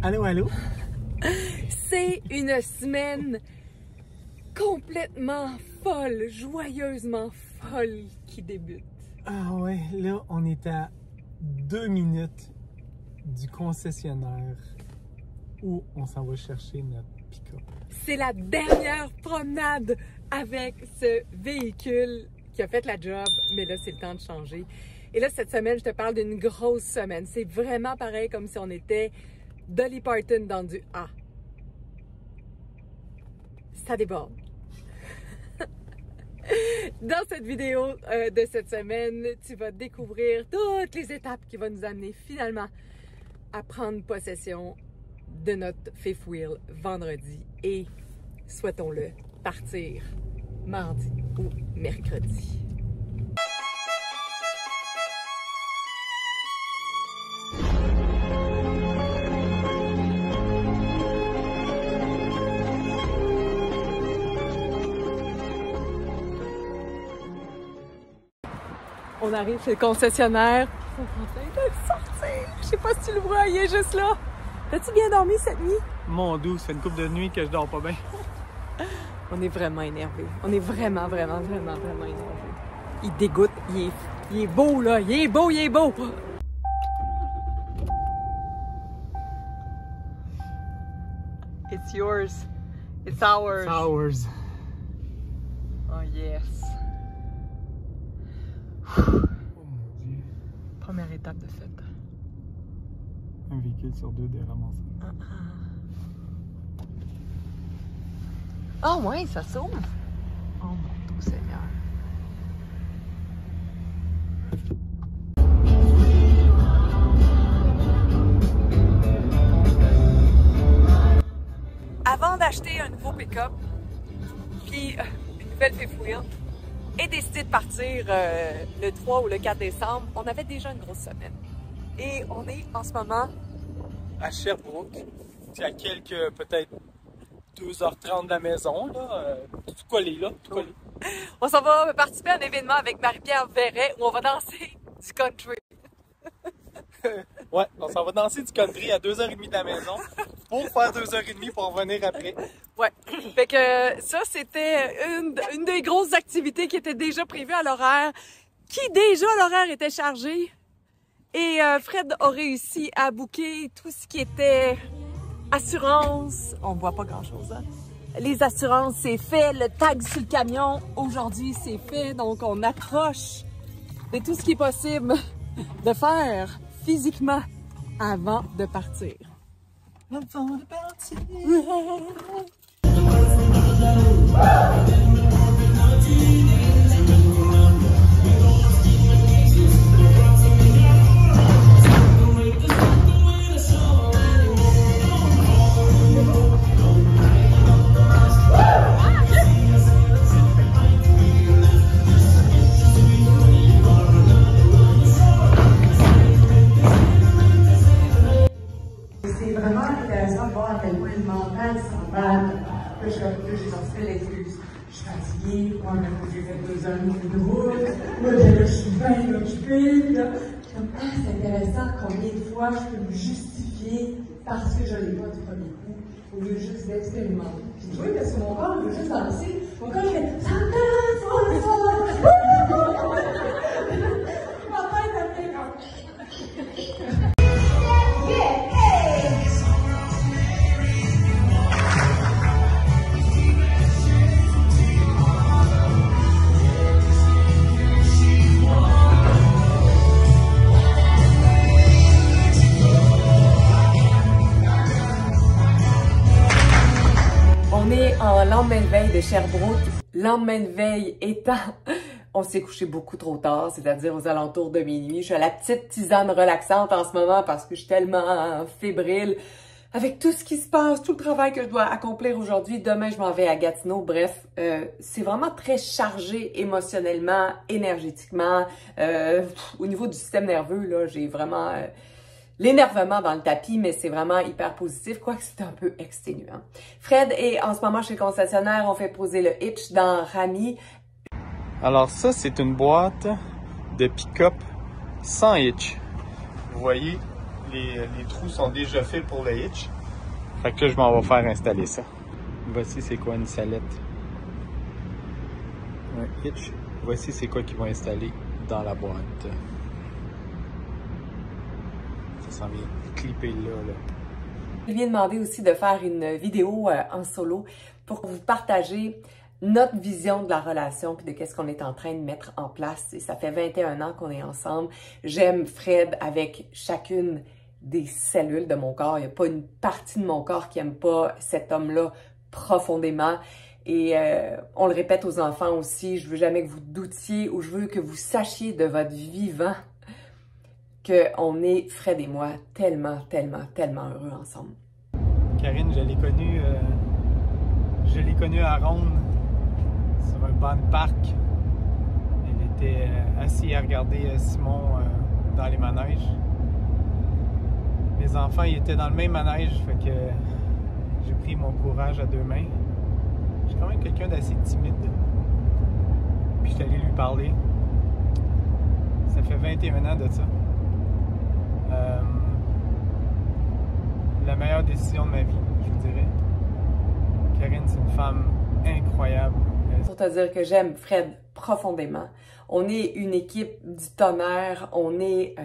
Allô, allô? C'est une semaine complètement folle, joyeusement folle qui débute. Ah ouais, là, on est à 2 minutes du concessionnaire où on s'en va chercher notre pick-up. C'est la dernière promenade avec ce véhicule qui a fait la job, mais là, c'est le temps de changer. Et là, cette semaine, je te parle d'une grosse semaine. C'est vraiment pareil comme si on était Dolly Parton dans du A. Ça déborde. Dans cette vidéo de cette semaine, tu vas découvrir toutes les étapes qui vont nous amener finalement à prendre possession de notre fifth wheel vendredi et, souhaitons-le, partir mardi ou mercredi. On arrive chez le concessionnaire. Ils sont en train de sortir. Je sais pas si tu le vois, il est juste là. T'as-tu bien dormi cette nuit? Mon doux, ça fait une couple de nuits que je dors pas bien. On est vraiment énervés. On est vraiment énervés. Il dégoûte. Il est beau, là. Il est beau. It's yours. It's ours. It's ours. Oh yes. Oh mon Dieu. Première étape de fête. Un véhicule sur deux de ramasser. Ah ouais, ça s'ouvre. Oh mon doux Seigneur. Avant d'acheter un nouveau pick-up, puis une nouvelle fifth wheel, et décider de partir le 3 ou le 4 décembre, on avait déjà une grosse semaine. Et on est en ce moment À Sherbrooke, c'est à quelques, peut-être 2h30 de la maison, là. Tout collé, là. Tout collé. on s'en va participer à un événement avec Marie-Pierre Verret où on va danser du country. Ouais, on s'en va danser du country à 2h30 de la maison pour faire 2h30 pour revenir après. Ouais. Fait que ça, c'était une des grosses activités qui était déjà prévue à l'horaire, qui déjà l'horaire était chargé. Et Fred a réussi à booker tout ce qui était assurance. On voit pas grand-chose, hein? Les assurances, c'est fait. Le tag sur le camion, aujourd'hui, c'est fait. Donc, on approche de tout ce qui est possible de faire physiquement avant de partir. Avant de partir. C'est vraiment intéressant de voir à quel point le mental s'emballe. Là, j'ai sorti l'excuse. Je suis fatiguée, moi, même j'ai fait 2 heures de route. Moi, je suis bien occupée. Là. Comme, c'est intéressant combien de fois je peux me justifier parce que je ne l'ai pas du premier coup, au lieu juste d'expérimenter. Puis oui, parce que mon corps veut juste danser. Mon corps, il fait ça m'intéresse, ça. Ma tête, elle fait comme. On est en lendemain de veille de Sherbrooke. Lendemain de veille étant, on s'est couché beaucoup trop tard, c'est-à-dire aux alentours de minuit. Je suis à la petite tisane relaxante en ce moment parce que je suis tellement fébrile avec tout ce qui se passe, tout le travail que je dois accomplir aujourd'hui. Demain, je m'en vais à Gatineau. Bref, c'est vraiment très chargé émotionnellement, énergétiquement. Au niveau du système nerveux, là, j'ai vraiment l'énervement dans le tapis, mais c'est vraiment hyper positif, quoique c'est un peu exténuant. Fred est en ce moment chez le concessionnaire, on fait poser le hitch dans Rami. Alors ça, c'est une boîte de pick-up sans hitch. Vous voyez, les trous sont déjà faits pour le hitch. Fait que là, je m'en vais faire installer ça. Voici c'est quoi une salette. Un hitch. Voici c'est quoi qu'ils vont installer dans la boîte. Ça s'en vient clipper là. Je lui ai demandé aussi de faire une vidéo en solo pour vous partager notre vision de la relation puis de qu'est-ce qu'on est en train de mettre en place. Et ça fait 21 ans qu'on est ensemble. J'aime Fred avec chacune des cellules de mon corps. Il n'y a pas une partie de mon corps qui n'aime pas cet homme-là profondément. Et on le répète aux enfants aussi, je veux jamais que vous doutiez ou je veux que vous sachiez de votre vivant qu'on est, Fred et moi, tellement, tellement, tellement heureux ensemble. Karine, je l'ai connue à Ronde, sur un banc de parc. Elle était assise à regarder Simon dans les manèges. Mes enfants, ils étaient dans le même manège, fait que j'ai pris mon courage à deux mains. Je suis quand même quelqu'un d'assez timide. Puis je suis allé lui parler. Ça fait 21 ans de ça. La meilleure décision de ma vie, je vous dirais. Karine, c'est une femme incroyable. Pour te dire que j'aime Fred profondément. On est une équipe du tonnerre, on est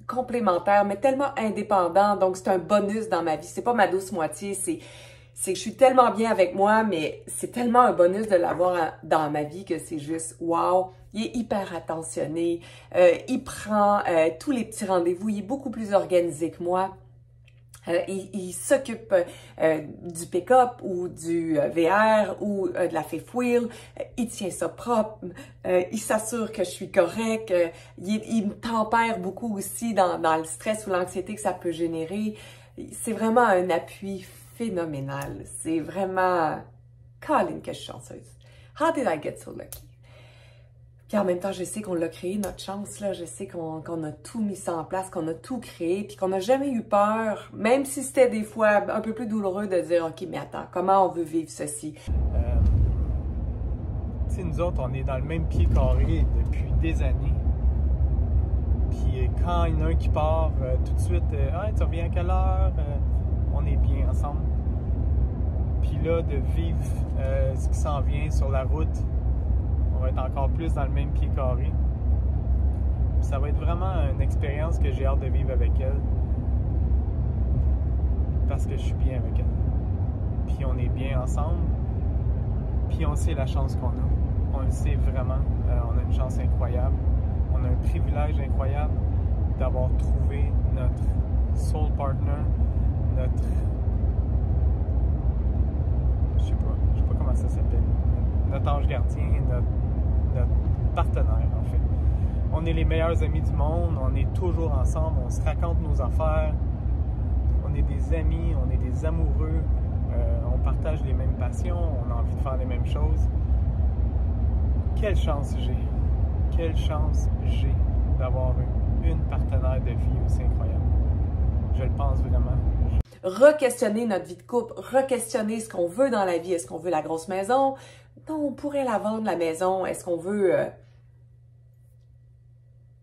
complémentaires, mais tellement indépendants, donc c'est un bonus dans ma vie. C'est pas ma douce moitié, c'est que je suis tellement bien avec moi, mais c'est tellement un bonus de l'avoir dans ma vie que c'est juste wow. Il est hyper attentionné, il prend tous les petits rendez-vous, il est beaucoup plus organisé que moi. Il s'occupe du pick-up ou du VR ou de la fifth wheel. Il tient ça propre. Il s'assure que je suis correcte. Il me tempère beaucoup aussi dans le stress ou l'anxiété que ça peut générer. C'est vraiment un appui phénoménal. C'est vraiment... Colin, que je suis chanceuse. How did I get so lucky? Puis en même temps, je sais qu'on l'a créé, notre chance, là. Je sais qu'on a tout mis ça en place, qu'on a tout créé, puis qu'on n'a jamais eu peur, même si c'était des fois un peu plus douloureux de dire « OK, mais attends, comment on veut vivre ceci? » Tu sais, nous autres, on est dans le même pied carré depuis des années. Puis quand il y en a un qui part, tout de suite, « Hey, tu reviens à quelle heure? On est bien ensemble. » Puis là, de vivre ce qui s'en vient sur la route, on va être encore plus dans le même pied carré. Puis ça va être vraiment une expérience que j'ai hâte de vivre avec elle. Parce que je suis bien avec elle. Puis on est bien ensemble. Puis on sait la chance qu'on a. On le sait vraiment. On a une chance incroyable. On a un privilège incroyable d'avoir trouvé notre soul partner, notre... Je sais pas comment ça s'appelle. Notre ange gardien, notre partenaire, en fait. On est les meilleurs amis du monde, on est toujours ensemble, on se raconte nos affaires, on est des amis, on est des amoureux, on partage les mêmes passions, on a envie de faire les mêmes choses. Quelle chance j'ai d'avoir une partenaire de vie aussi incroyable. Je le pense vraiment. Re-questionner notre vie de couple, re-questionner ce qu'on veut dans la vie. Est-ce qu'on veut la grosse maison? Non, on pourrait la vendre, la maison. Est-ce qu'on veut...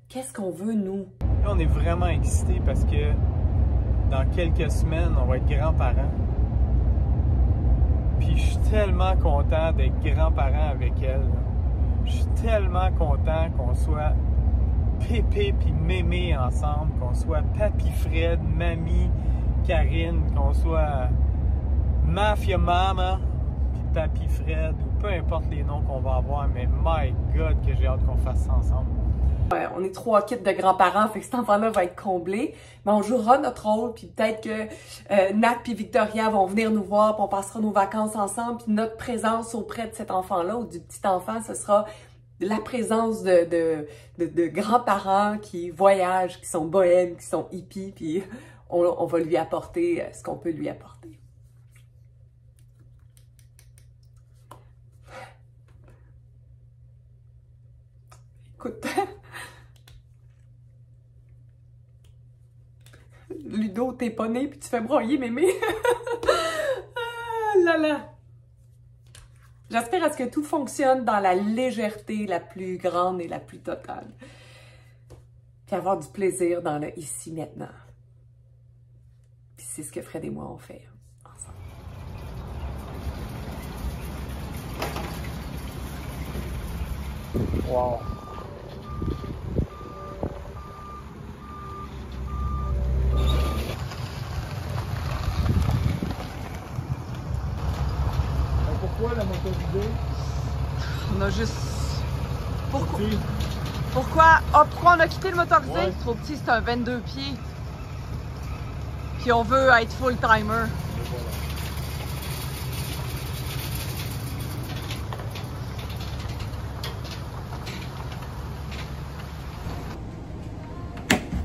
Qu'est-ce qu'on veut, nous? Là, on est vraiment excités parce que dans quelques semaines, on va être grands-parents. Puis je suis tellement content d'être grands-parents avec elle. Je suis tellement content qu'on soit Pépé puis Mémé ensemble, qu'on soit Papy Fred, Mamie Karine, qu'on soit Mafia Mama puis Papy Fred, ou peu importe les noms qu'on va avoir, mais my God que j'ai hâte qu'on fasse ça ensemble. On est 3 kits de grands-parents, fait que cet enfant-là va être comblé. Mais on jouera notre rôle, puis peut-être que Nat et Victoria vont venir nous voir, puis on passera nos vacances ensemble, puis notre présence auprès de cet enfant-là ou du petit enfant, ce sera la présence de grands-parents qui voyagent, qui sont bohèmes, qui sont hippies, puis on va lui apporter ce qu'on peut lui apporter. Écoute, Ludo, t'es pas né, puis tu fais broyer mémé. Ah là là! J'espère à ce que tout fonctionne dans la légèreté la plus grande et la plus totale. Puis avoir du plaisir dans le ici, maintenant. Puis c'est ce que Fred et moi on fait ensemble. Wow. Pourquoi la moto vidéo? On a juste... Pourquoi on a quitté le motorisé? Ouais. Trop petit, c'est un 22 pieds. Puis on veut être full timer.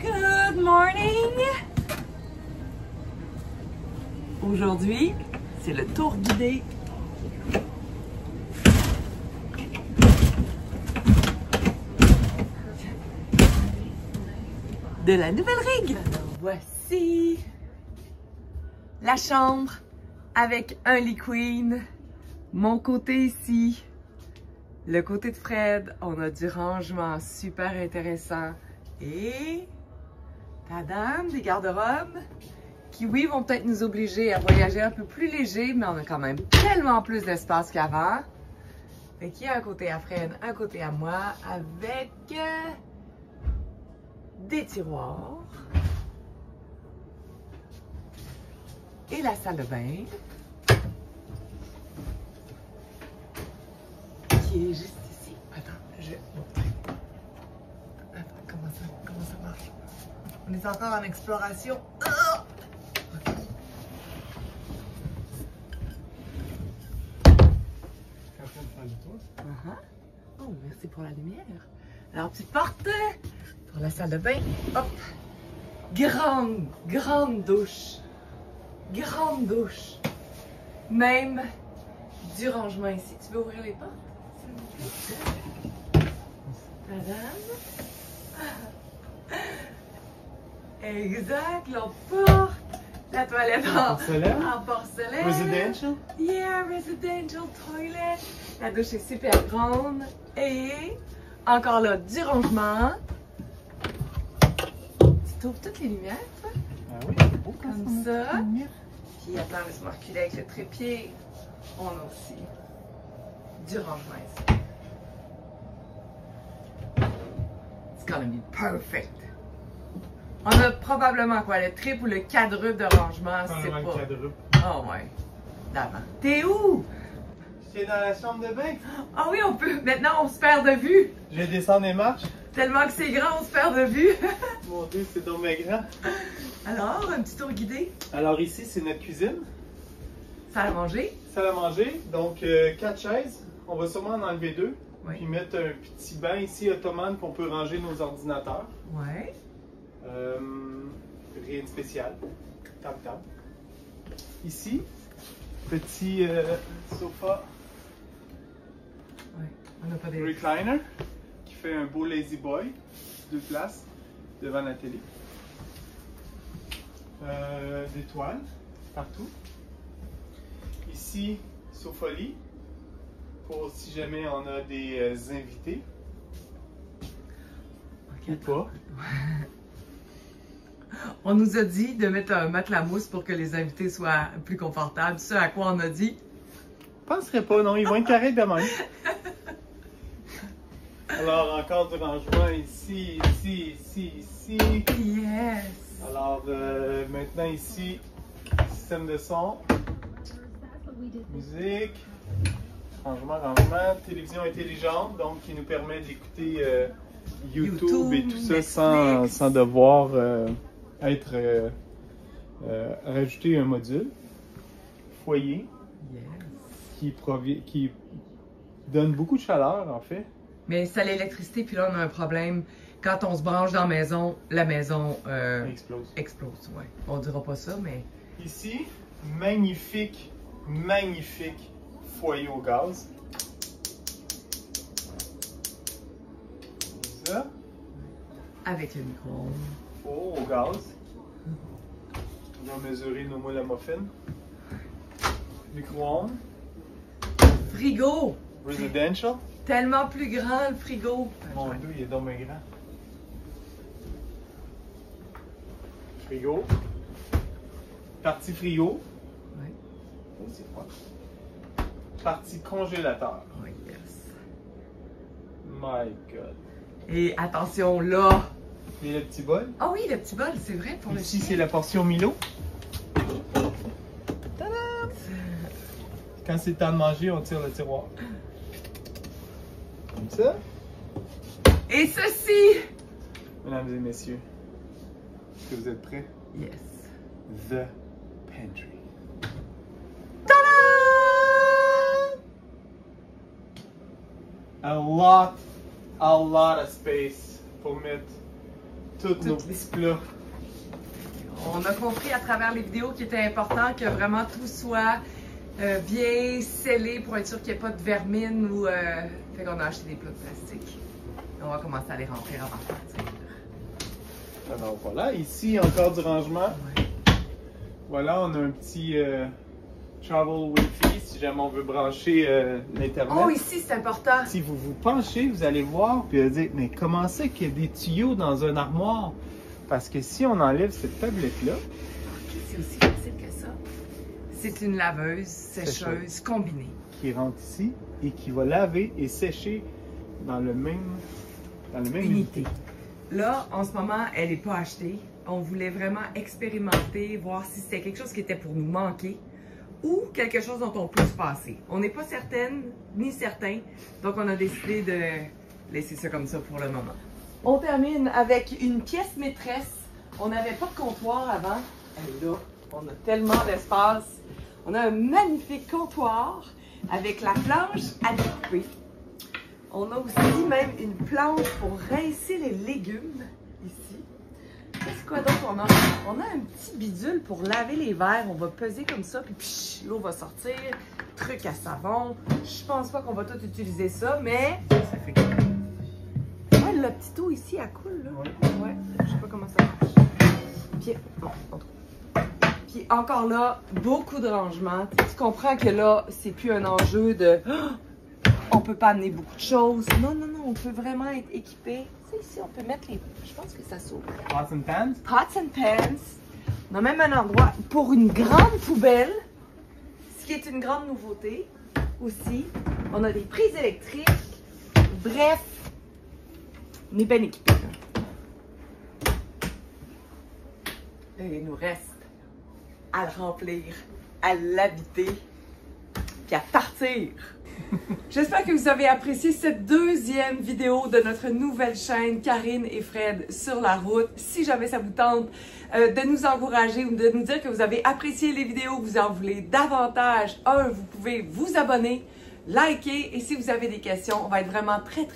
Good morning! Aujourd'hui, c'est le tour guidé. De la nouvelle rigue. Alors, voici la chambre avec un lit queen. Mon côté ici, le côté de Fred, on a du rangement super intéressant. Et tadam, des garde-robes qui, oui, vont peut-être nous obliger à voyager un peu plus léger, mais on a quand même tellement plus d'espace qu'avant. Fait qu'il y a un côté à Fred, un côté à moi, avec des tiroirs et la salle de bain qui est juste ici. Attends, je vais montrer. Attends, comment ça marche? On est encore en exploration. Ah! Oh, merci pour la lumière. Alors, petite porte pour la salle de bain. Hop! Grande douche. Grande douche. Même du rangement ici. Tu veux ouvrir les portes, s'il vous plaît? Madame. Exact, l'autre porte. La toilette en porcelaine. Residential? Yeah, residential toilet. La douche est super grande. Et encore là, du rangement. Tu trouves toutes les lumières, ça? Ah oui, c'est beau comme ça. Puis attends, laisse-moi reculer avec le trépied. On a aussi du rangement ici. It's gonna be perfect. On a probablement quoi, le triple ou le quadruple de rangement, c'est pas. Le quadruple. Oh ouais. D'avant. T'es où? J'étais dans la chambre de bain. Ah oui, on peut. Maintenant, on se perd de vue. Je vais descendre les marches. Tellement que c'est grand, on se perd de vue. Mon Dieu, c'est donc bien grand. Alors, un petit tour guidé. Alors ici, c'est notre cuisine. Salle à manger. Salle à manger. Donc, 4 chaises. On va sûrement en enlever 2. Oui. Puis mettre un petit banc ici ottomane qu'on peut ranger nos ordinateurs. Ouais. Rien de spécial. Table. Ici, petit sofa Ouais. On n'a pas des. recliner qui fait un beau lazy boy. 2 places devant la télé. Des toiles partout. Ici, sofa-lit pour si jamais on a des invités. Okay. Ou pas. On nous a dit de mettre un matelas mousse pour que les invités soient plus confortables. Ce à quoi on a dit. Je penserais pas, non, ils vont être carrés de même. Alors, encore du rangement ici. Yes! Alors, maintenant ici, système de son, musique, rangement, télévision intelligente, donc qui nous permet d'écouter YouTube et tout ça sans devoir rajouter un module. Foyer, Yes. qui donne beaucoup de chaleur en fait. Mais c'est l'électricité, puis là on a un problème. Quand on se branche dans la maison explose. Ouais. On dira pas ça, mais. Ici, magnifique foyer au gaz. Ça. Avec le micro-ondes. Four au gaz. On va mesurer nos moules à muffins. Micro-ondes. Frigo! Residential. Tellement plus grand le frigo. Mon Dieu, il est donc bien grand. Frigo. Partie frigo. Oui. Oh, c'est froid. Partie congélateur. Oui, yes. My God. Et attention là. Et le petit bol. Ah oui, le petit bol, c'est vrai pour le Ici, chien. c'est la portion Milo. Tadam! Quand c'est temps de manger, on tire le tiroir. Comme ça. Et ceci! Mesdames et messieurs, est-ce que vous êtes prêts? Yes. The Pantry. Ta-da! A lot of space pour mettre tous nos petits plats. On a compris à travers les vidéos qu'il était important que vraiment tout soit bien scellé pour être sûr qu'il n'y ait pas de vermine ou... Fait qu'on a acheté des plats de plastique. Et on va commencer à les remplir avant de partir. Alors voilà, ici encore du rangement. Ouais. Voilà, on a un petit travel Wi-Fi si jamais on veut brancher l'Internet. Oh, ici c'est important! Si vous vous penchez, vous allez voir, puis vous allez dire, mais comment c'est qu'il y a des tuyaux dans un armoire? Parce que si on enlève cette tablette-là, C'est aussi facile que ça. C'est une laveuse, sécheuse combinée. qui rentre ici et qui va laver et sécher dans le même unité. Là, en ce moment, elle n'est pas achetée. On voulait vraiment expérimenter, voir si c'était quelque chose qui était pour nous manquer ou quelque chose dont on peut se passer. On n'est pas certaine ni certain, donc on a décidé de laisser ça comme ça pour le moment. On termine avec une pièce maîtresse. On n'avait pas de comptoir avant. Et là, on a tellement d'espace. On a un magnifique comptoir avec la planche à découper. On a aussi même une planche pour rincer les légumes ici. Qu'est-ce quoi d'autre on a? On a un petit bidule pour laver les verres. On va peser comme ça, puis l'eau va sortir. Truc à savon. Je pense pas qu'on va tout utiliser ça, mais ça fait que... Ouais, le petit eau ici, elle coule, là. Ouais, je sais pas comment ça marche. Puis, bon, on trouve. Puis encore là, beaucoup de rangements. Tu comprends que là, c'est plus un enjeu de... On peut pas amener beaucoup de choses. Non, non, non, on peut vraiment être équipé. Tu sais, ici, on peut mettre les... Je pense que ça s'ouvre. Pots and pans? Pots and pans. On a même un endroit pour une grande poubelle. Ce qui est une grande nouveauté aussi. On a des prises électriques. Bref, on est bien équipés. Et il nous reste à le remplir, à l'habiter, puis à partir. J'espère que vous avez apprécié cette deuxième vidéo de notre nouvelle chaîne Karine et Fred sur la route. Si jamais ça vous tente de nous encourager ou de nous dire que vous avez apprécié les vidéos, que vous en voulez davantage, vous pouvez vous abonner, liker et si vous avez des questions, on va être vraiment très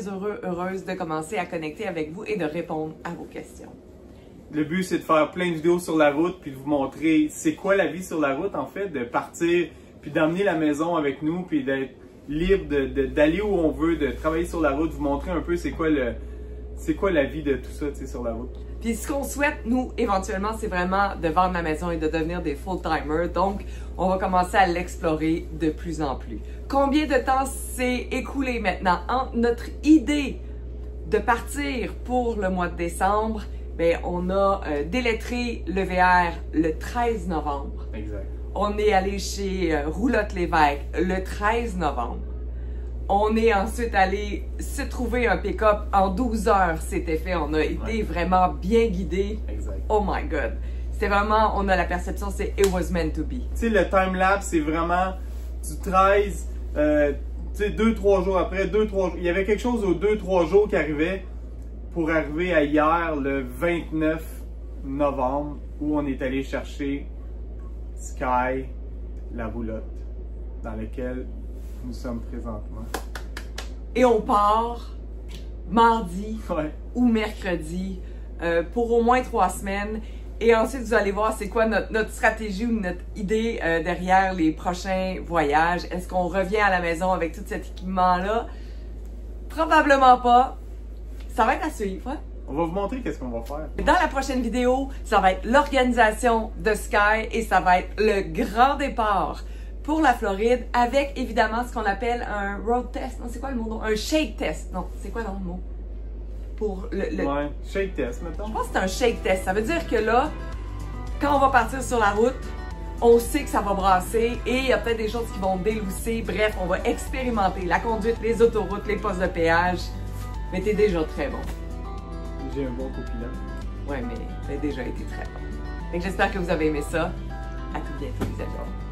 heureuse de commencer à connecter avec vous et de répondre à vos questions. Le but, c'est de faire plein de vidéos sur la route, puis de vous montrer c'est quoi la vie sur la route, en fait, de partir, puis d'emmener la maison avec nous, puis d'être libre d'aller où on veut, de travailler sur la route, vous montrer un peu c'est quoi la vie de tout ça, tu sais, sur la route. Puis ce qu'on souhaite, nous, éventuellement, c'est vraiment de vendre la maison et de devenir des full-timers. Donc, on va commencer à l'explorer de plus en plus. Combien de temps s'est écoulé maintenant entre notre idée de partir pour le mois de décembre? Bien, on a délettré le VR le 13 novembre. Exact. On est allé chez Roulotte Lévesque le 13 novembre. On est ensuite allé se trouver un pick-up en 12 heures, c'était fait. On a été vraiment bien guidés. Exact. Oh my God. C'était vraiment, on a la perception, c'est it was meant to be. Tu sais, le time-lapse, c'est vraiment du 13, tu sais, 2-3 jours après, 2-3 jours. Il y avait quelque chose aux 2-3 jours qui arrivait pour arriver à hier, le 29 novembre, où on est allé chercher Sky, la roulotte, dans laquelle nous sommes présentement. Et on part mardi Ouais. ou mercredi pour au moins 3 semaines. Et ensuite, vous allez voir c'est quoi notre stratégie ou notre idée derrière les prochains voyages. Est-ce qu'on revient à la maison avec tout cet équipement-là? Probablement pas. Ça va être à suivre. Hein? On va vous montrer qu'est-ce qu'on va faire. Dans la prochaine vidéo, ça va être l'organisation de Sky et ça va être le grand départ pour la Floride avec évidemment ce qu'on appelle un road test. Non, c'est quoi le mot? Un shake test. Non, c'est quoi le mot? Pour le... Ouais, shake test, mettons. Je pense que c'est un shake test. Ça veut dire que là, quand on va partir sur la route, On sait que ça va brasser et il y a peut-être des choses qui vont délousser. Bref, on va expérimenter la conduite, les autoroutes, les postes de péage. Mais t'es déjà très bon. J'ai un bon copilote. Ouais, mais t'as déjà été très bon. Fait que j'espère que vous avez aimé ça. À tout bientôt, les amis.